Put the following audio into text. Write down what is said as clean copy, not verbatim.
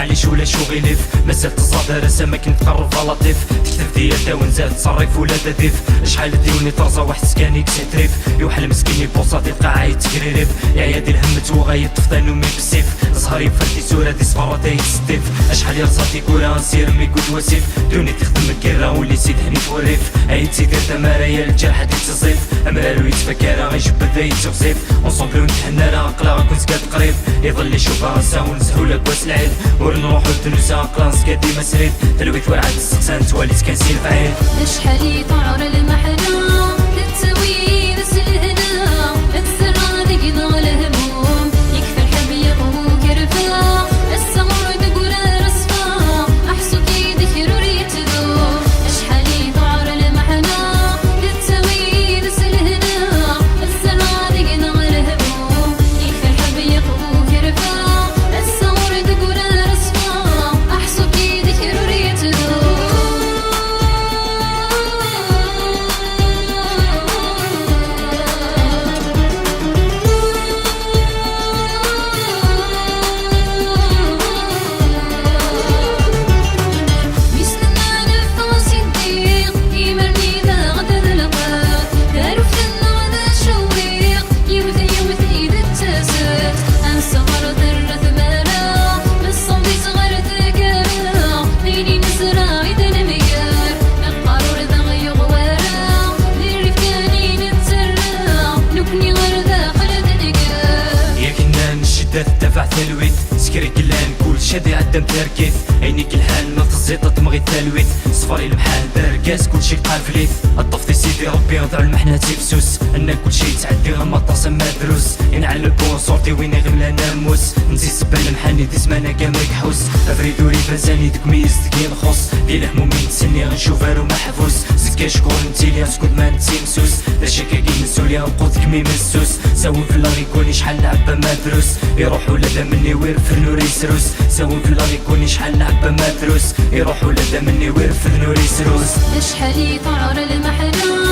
معليش ولا شغيلف مازال تزاد راسا ما كنتقرب لطيف تكتب ديال داون زاد تصرف ولا تديف شحال ديوني طرزه واحد سكاني كتعترف يوحل مسكين يبوصا ديال القاعه يتكريرف يا عيادي الهمت وغايط فطانو مي بالسيف زهري فردي سوره دي صفارة يتستف اشحال يرصاتي كورا نسير مي قد وسيف دوني تخدم الكيرا ولي سيد حني توريف عيد سيدير تمارا يا الجرح دي تصيف امرالو يتفكر غيجبد ذا يتوصيف اونصومبلو نتحنى لا عقلا كنت كاد قريب يظل يشوفها نسا ونزهو لك واس العيد ونروحو لتنوسا عقلا نسكا ديما سريد تلويت ورعد السقسان تواليت كنسير بعيد شحال يطعر المحنة للتويل سلهنا السرى ذقنا الهموم يكفي الحب يقوم كرفا السمر تقول رصفا احسو كي ذكر يتذوب شحال يطعر المحنة للتويل سلهنا السرى ذقنا الهموم يكفي الحب يقوم كرفا السمر تقول رصفا احسو كي ذكر يتذوب دفع ثلويت سكري كلان كل شادي عدم تركيت عينيك الحال ما تزيط تمغي التلويت صفاري المحال دركاس كل شي قال فليت الطفت سيدي ربي غضع المحنة تيفسوس ان كل شي تعدي غما طاسم مدروس ينعل البون صورتي وين غملا ناموس نسي سبان المحني دي زمانة كامل كحوس افريدوري فازاني ديك ميز ديك نخص ديال همومي نتسني غنشوف هارو محفوس زكا شكون انتي لي اسكت ما نتي مسوس دا شكاكي مسوليا وقوتك مي مسوس ساوي في الله يكوني شحال لعبة مدروس يروح ولا مني ويرفد نور يسروس ساوي في الله يكوني شحال لعبة مدروس يروح ولا مني ويرفد نور يسروس شحال يطعر المحنة